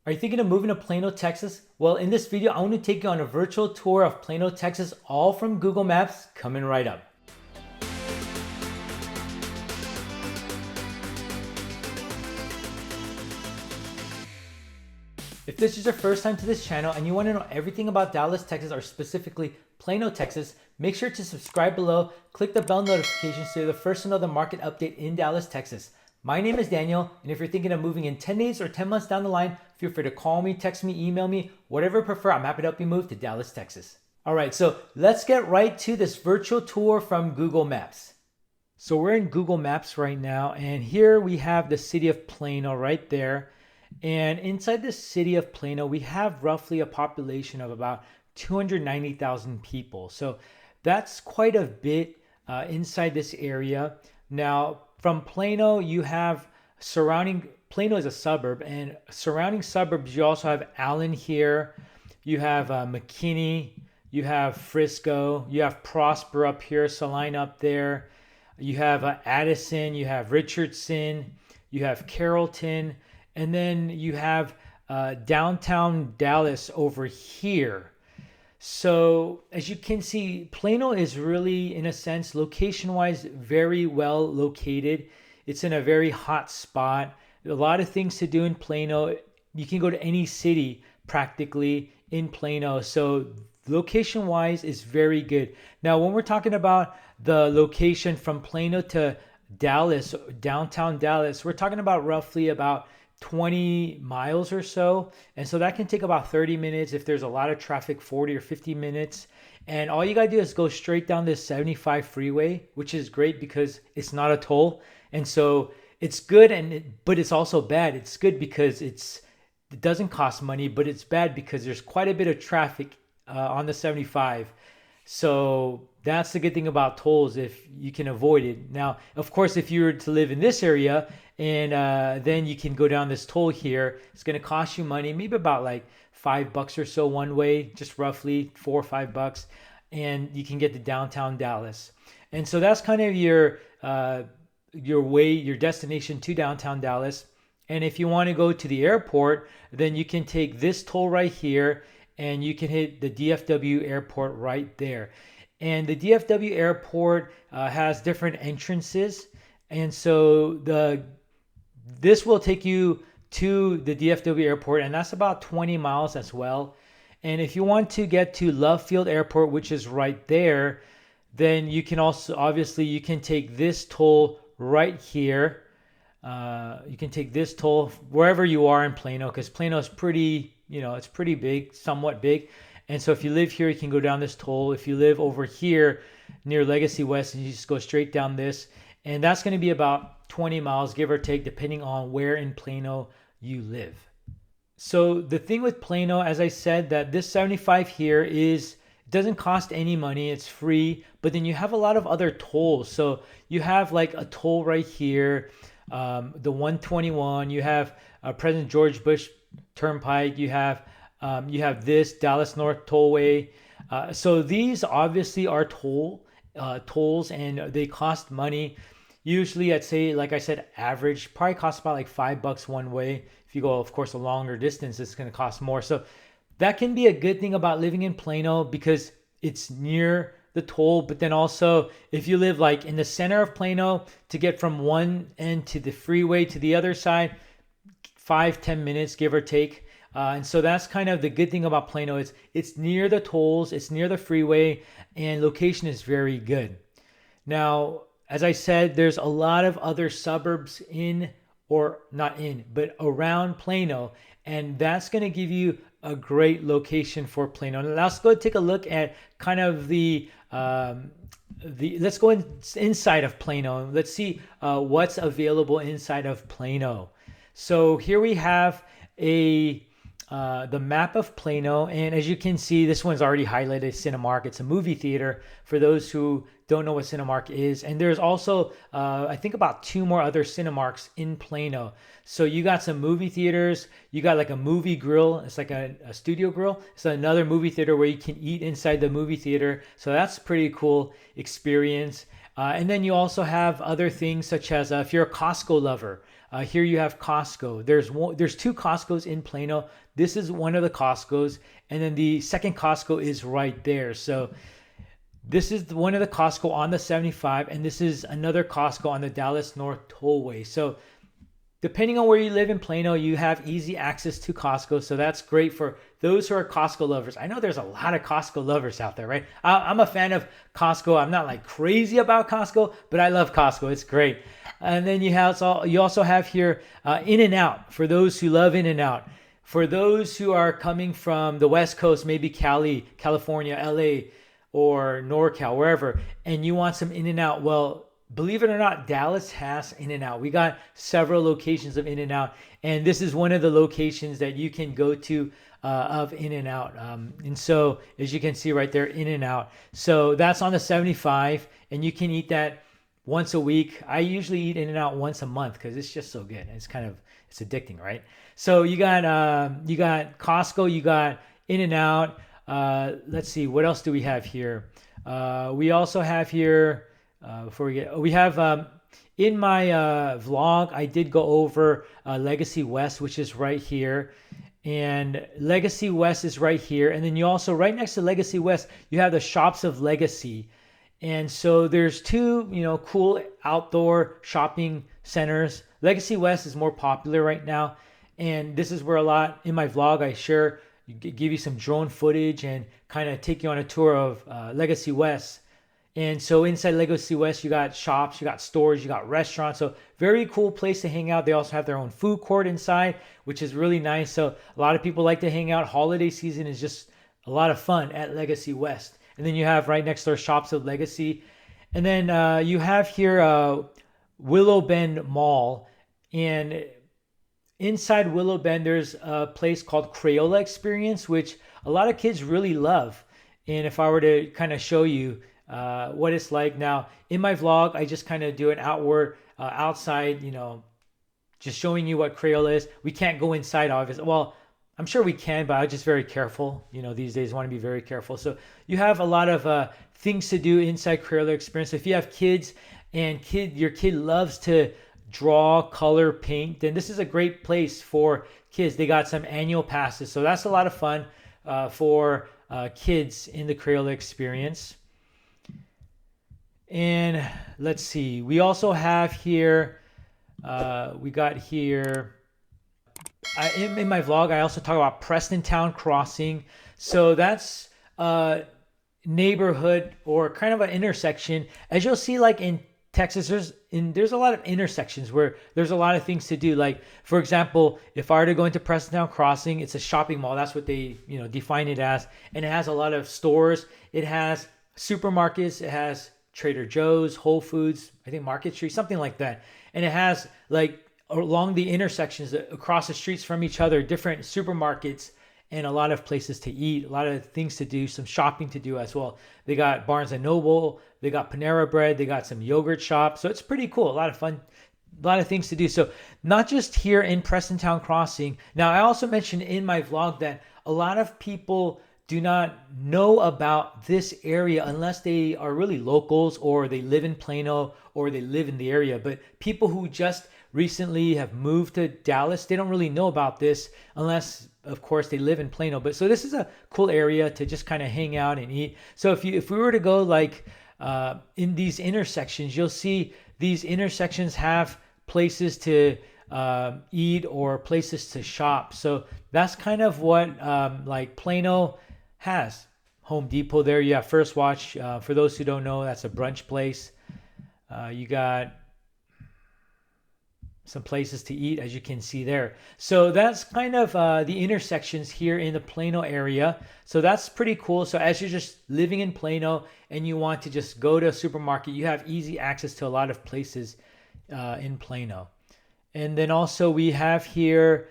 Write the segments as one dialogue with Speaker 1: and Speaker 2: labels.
Speaker 1: Are you thinking of moving to Plano, Texas? Well, in this video, I want to take you on a virtual tour of Plano, Texas, all from Google Maps, coming right up. If this is your first time to this channel and you want to know everything about Dallas, Texas, or specifically Plano, Texas, make sure to subscribe below, click the bell notification so you're the first to know the market update in Dallas, Texas. My name is Daniel, and if you're thinking of moving in 10 days or 10 months down the line, feel free to call me, text me, email me, whatever you prefer. I'm happy to help you move to Dallas, Texas. All right, so let's get right to this virtual tour from Google Maps. So we're in Google Maps right now, and here we have the city of Plano right there. And inside the city of Plano, we have roughly a population of about 290,000 people. So that's quite a bit inside this area. Now, from Plano, you have Plano is a suburb, and surrounding suburbs, you also have Allen here, you have McKinney, you have Frisco, you have Prosper up here, Salina up there, you have Addison, you have Richardson, you have Carrollton, and then you have downtown Dallas over here. So as you can see, Plano is really, in a sense, location-wise, very well located. It's in a very hot spot. A lot of things to do in Plano. You can go to any city practically in Plano. So location-wise is very good. Now, when we're talking about the location from Plano to Dallas, downtown Dallas, we're talking about roughly about 20 miles or so, and so that can take about 30 minutes. If there's a lot of traffic, 40 or 50 minutes. And all you gotta do is go straight down this 75 freeway, which is great because it's not a toll. And so it's good, but it's also bad. It's good because it doesn't cost money, but it's bad because there's quite a bit of traffic on the 75. So that's the good thing about tolls, if you can avoid it. Now, of course, if you were to live in this area and then you can go down this toll here, it's going to cost you money, maybe about like $5 or so one way, just roughly $4 or $5, and you can get to downtown Dallas. And so that's kind of your destination to downtown Dallas. And if you want to go to the airport, then you can take this toll right here, and you can hit the DFW airport right there. And the DFW airport has different entrances. And so this will take you to the DFW airport, and that's about 20 miles as well. And if you want to get to Love Field Airport, which is right there, then you can also, obviously, you can take this toll right here. You can take this toll wherever you are in Plano, because Plano is pretty, it's pretty big, somewhat big. And so if you live here, you can go down this toll. If you live over here near Legacy West, and you just go straight down this, and that's going to be about 20 miles, give or take, depending on where in Plano you live. So the thing with Plano, as I said, that this 75 here doesn't cost any money. It's free, but then you have a lot of other tolls. So you have like a toll right here, the 121. You have President George Bush Turnpike. You have this Dallas North Tollway. So these obviously are tolls, and they cost money. Usually, I'd say, like I said, average probably costs about like $5 one way. If you go, of course, a longer distance, it's going to cost more. So that can be a good thing about living in Plano, because it's near the toll. But then also, if you live like in the center of Plano, to get from one end to the freeway to the other side, 5-10 minutes, give or take. And so that's kind of the good thing about Plano. It's near the tolls, it's near the freeway, and location is very good. Now, as I said, there's a lot of other suburbs but around Plano, and that's going to give you a great location for Plano. Now let's go take a look at kind of let's go inside of Plano. Let's see what's available inside of Plano. So here we have the map of Plano, and as you can see, this one's already highlighted Cinemark. It's a movie theater for those who don't know what Cinemark is. And there's also I think about 2 more other Cinemarks in Plano. So you got some movie theaters, you got like a movie grill, it's like a studio grill. It's another movie theater where you can eat inside the movie theater. So that's a pretty cool experience. And then you also have other things such as if you're a Costco lover, Here you have Costco. There's two Costcos in Plano. This is one of the Costcos, and then the second Costco is right there. So this is one of the Costco on the 75, and this is another Costco on the Dallas North Tollway. So depending on where you live in Plano, you have easy access to Costco. So that's great for those who are Costco lovers. I know there's a lot of Costco lovers out there, right? I'm a fan of Costco. I'm not like crazy about Costco, but I love Costco. It's great. And then you also have here In-N-Out for those who love In-N-Out. For those who are coming from the West Coast, maybe Cali, California, LA, or NorCal, wherever, and you want some In-N-Out, well, believe it or not, Dallas has In-N-Out. We got several locations of In-N-Out, and this is one of the locations that you can go to of In-N-Out. And so, as you can see right there, In-N-Out. So that's on the 75, and you can eat that once a week. I usually eat In-N-Out once a month because it's just so good. It's addicting, right? So you got Costco, you got In-N-Out. Let's see, what else do we have here? We also have here. We have in my vlog, I did go over Legacy West, which is right here, and Legacy West is right here, and then you also right next to Legacy West, you have the Shops of Legacy, and so there's two cool outdoor shopping centers. Legacy West is more popular right now, and this is where a lot in my vlog I share, give you some drone footage and kind of take you on a tour of Legacy West. And so inside Legacy West, you got shops, you got stores, you got restaurants. So very cool place to hang out. They also have their own food court inside, which is really nice. So a lot of people like to hang out. Holiday season is just a lot of fun at Legacy West. And then you have right next door Shops of Legacy. And then you have here Willow Bend Mall. And inside Willow Bend, there's a place called Crayola Experience, which a lot of kids really love. And if I were to kind of show you what it's like now in my vlog, I just kind of do an outside, just showing you what Crayola is. We can't go inside, obviously. Well, I'm sure we can, but I'm just very careful. These days want to be very careful. So you have a lot of things to do inside Crayola Experience. If you have kids and your kid loves to draw, color, paint, then this is a great place for kids. They got some annual passes, so that's a lot of fun for kids in the Crayola Experience. And let's see, we also have here, we got here, in my vlog, I also talk about Prestontown Crossing. So that's a neighborhood or kind of an intersection. As you'll see, like in Texas, there's a lot of intersections where there's a lot of things to do. Like, for example, if I were to go into Prestontown Crossing, it's a shopping mall. That's what they, define it as. And it has a lot of stores. It has supermarkets. It has Trader Joe's, Whole Foods, I think Market Street, something like that. And it has, like, along the intersections across the streets from each other, different supermarkets and a lot of places to eat, a lot of things to do, some shopping to do as well. They got Barnes and Noble, they got Panera Bread, they got some yogurt shops. So it's pretty cool, a lot of fun, a lot of things to do. So not just here in Prestontown Crossing. Now, I also mentioned in my vlog that a lot of people do not know about this area unless they are really locals or they live in Plano or they live in the area. But people who just recently have moved to Dallas, they don't really know about this unless, of course, they live in Plano. But so this is a cool area to just kind of hang out and eat. So if we were to go like in these intersections, you'll see these intersections have places to eat or places to shop. So that's kind of what like Plano has. Home Depot there. You have First Watch. For those who don't know, that's a brunch place. You got some places to eat, as you can see there. So that's kind of the intersections here in the Plano area. So that's pretty cool. So as you're just living in Plano and you want to just go to a supermarket, you have easy access to a lot of places in Plano. And then also we have here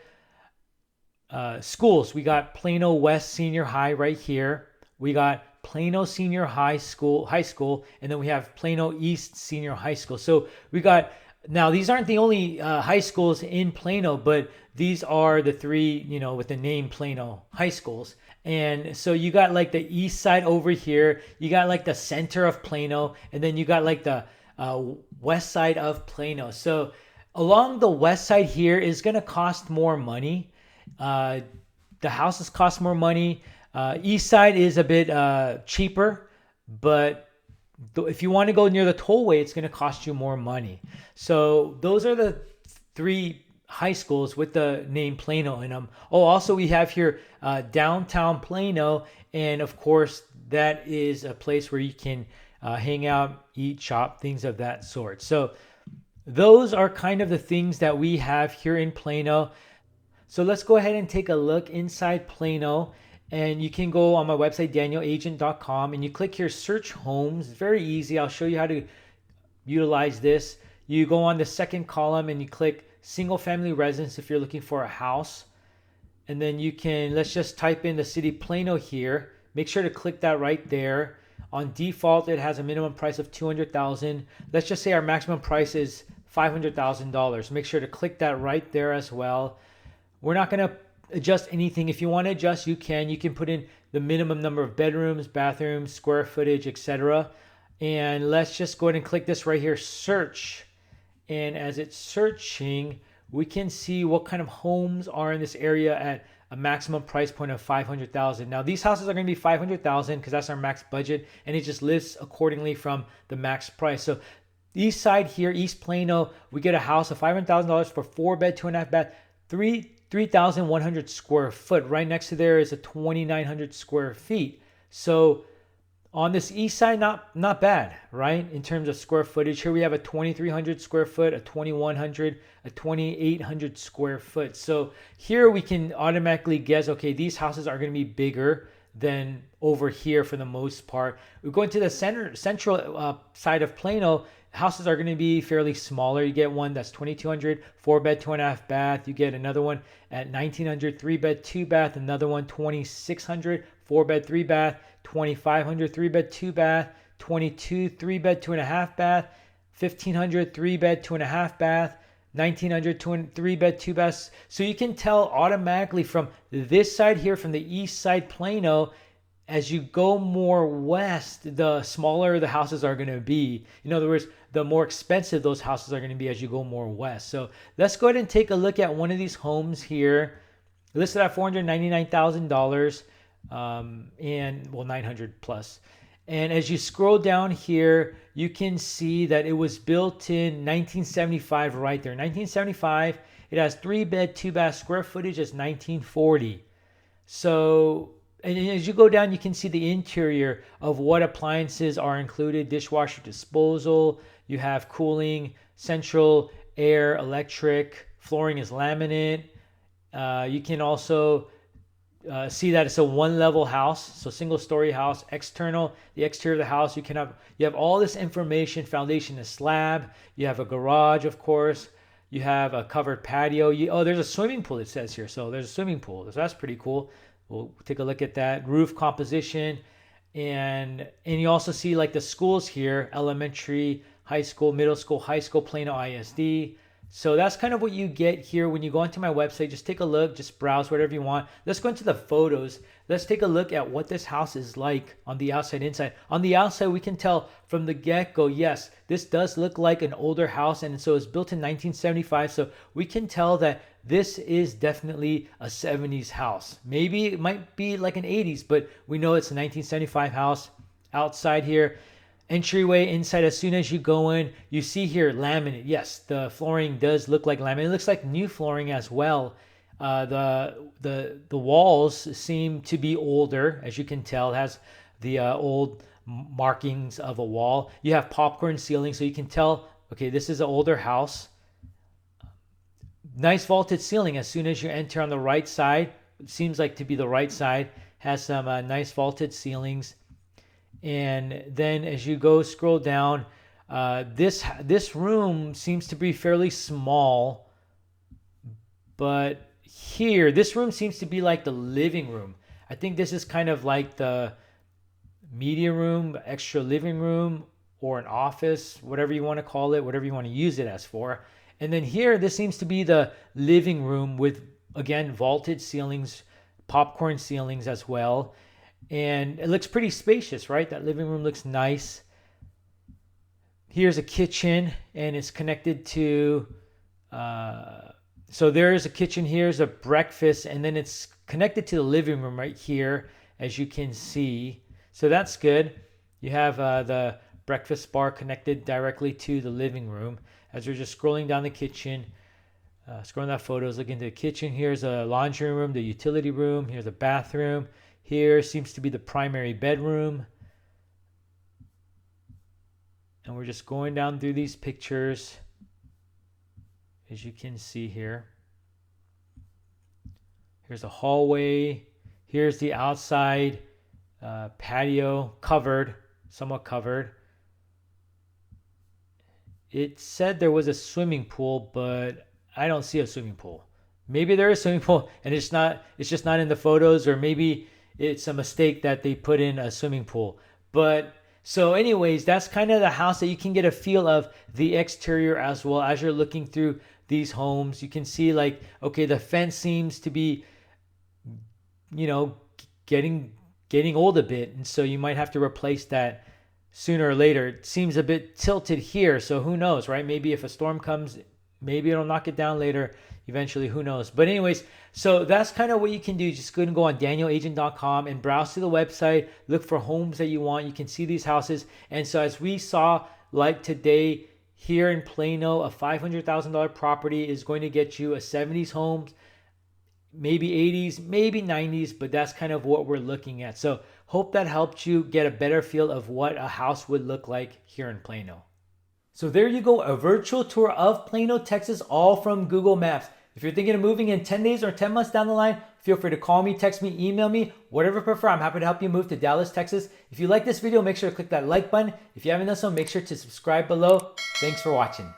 Speaker 1: schools. We got Plano West Senior High right here. We got Plano Senior High School, and then we have Plano East Senior High School. So we got, now these aren't the only high schools in Plano, but these are the three, with the name Plano high schools. And so you got like the east side over here, you got like the center of Plano, and then you got like the west side of Plano. So Along the west side here is going to cost more money. Uh, the houses cost more money. East side is a bit cheaper, but if you want to go near the tollway, it's going to cost you more money. So those are the three high schools with the name Plano in them. Oh, also we have here downtown Plano, and of course that is a place where you can hang out, eat, shop, things of that sort. So those are kind of the things that we have here in Plano. So let's go ahead and take a look inside Plano. And you can go on my website, danielagent.com, and you click here, search homes. Very easy. I'll show you how to utilize this. You go on the second column and you click single family residence if you're looking for a house. And then you can, let's just type in the city Plano here. Make sure to click that right there. On default, it has a minimum price of $200,000. Let's just say our maximum price is $500,000. Make sure to click that right there as well. We're not going to adjust anything. If you want to adjust, you can. You can put in the minimum number of bedrooms, bathrooms, square footage, etc. And let's just go ahead and click this right here, search. And as it's searching, we can see what kind of homes are in this area at a maximum price point of $500,000. Now these houses are going to be $500,000 because that's our max budget, and it just lists accordingly from the max price. So east side here, East Plano, we get a house of $500,000 for 4-bed, 2.5 bath, 3,100 square foot. Right next to there is a 2,900 square feet. So on this east side, not bad, right? In terms of square footage, here we have a 2,300 square foot, a 2,100, a 2,800 square foot. So here we can automatically guess, okay, these houses are going to be bigger than over here for the most part. We go into the central side of Plano. Houses are going to be fairly smaller. You get one that's 2,200, 4-bed, 2.5 bath. You get another one at 1,900, 3-bed, 2 bath. Another one 2,600, 4-bed, 3 bath. 2,500, 3-bed, 2 bath. 22, 3-bed, 2.5 bath. 1,500, 3-bed, 2.5 bath. 1,900, 3-bed, 2 baths. So you can tell automatically from this side here, from the east side Plano, as you go more west, the smaller the houses are going to be. In other words, the more expensive those houses are going to be as you go more west. So let's go ahead and take a look at one of these homes here, listed at $499,000, and well, 900 plus. And as you scroll down here, you can see that it was built in 1975 right there. 1975, it has 3-bed, 2 bath, square footage is 1940. So, and as you go down, you can see the interior of what appliances are included. Dishwasher disposal, you have cooling, central air, electric, flooring is laminate. You can also see that it's a one-level house, so single-story house. External, the exterior of the house, you have all this information. Foundation is slab. You have a garage, of course. You have a covered patio. There's a swimming pool, it says here. So there's a swimming pool. So that's pretty cool. We'll take a look at that. Roof composition, and you also see like the schools here: elementary, high school, middle school, high school, Plano ISD. So that's kind of what you get here when you go onto my website. Just take a look, just browse whatever you want. Let's go into the photos. Let's take a look at what this house is like on the outside, inside. On the outside, we can tell from the get-go, yes, this does look like an older house, and so it's built in 1975. So we can tell that this is definitely a 70s house. Maybe it might be like an 80s, but we know it's a 1975 house. Outside here, entryway, inside, as soon as you go in, you see here laminate. Yes, the flooring does look like laminate. It looks like new flooring as well. The walls seem to be older, as you can tell. It has the old markings of a wall. You have popcorn ceiling, so you can tell, okay, this is an older house. Nice vaulted ceiling as soon as you enter on the right side. It seems like to be the right side. Has some nice vaulted ceilings. And then as you go scroll down, this room seems to be fairly small, but here, this room seems to be like the living room. I think this is kind of like the media room, extra living room, or an office, whatever you want to call it, whatever you want to use it as for. And then here, this seems to be the living room with, again, vaulted ceilings, popcorn ceilings as well. And it looks pretty spacious, right? That living room looks nice. Here's a kitchen, and it's connected to So there's a kitchen, here's a breakfast, and then it's connected to the living room right here, as you can see. So that's good. You have the breakfast bar connected directly to the living room. As we're just scrolling down the kitchen, scrolling down photos, looking into the kitchen. Here's a laundry room, the utility room. Here's a bathroom. Here seems to be the primary bedroom. And we're just going down through these pictures, as you can see here. Here's a hallway. Here's the outside patio, covered, somewhat covered. It said there was a swimming pool, but I don't see a swimming pool. Maybe there is a swimming pool and it's just not in the photos, or maybe it's a mistake that they put in a swimming pool. But so anyways, that's kind of the house that you can get a feel of the exterior as well. As you're looking through these homes, you can see like, okay, the fence seems to be, you know, getting old a bit, and so you might have to replace that sooner or later. It seems a bit tilted here, so who knows, right? Maybe if a storm comes, maybe it'll knock it down later eventually, who knows. But anyways, so that's kind of what you can do. Just go and go on danielagent.com and browse to the website, look for homes that you want. You can see these houses. And so as we saw, like today here in Plano, a $500,000 property is going to get you a 70s home, maybe 80s, maybe 90s, but that's kind of what we're looking at. So hope that helped you get a better feel of what a house would look like here in Plano. So there you go, a virtual tour of Plano, Texas, all from Google Maps. If you're thinking of moving in 10 days or 10 months down the line, feel free to call me, text me, email me, whatever you prefer. I'm happy to help you move to Dallas, Texas. If you like this video, make sure to click that like button. If you haven't done so, make sure to subscribe below. Thanks for watching.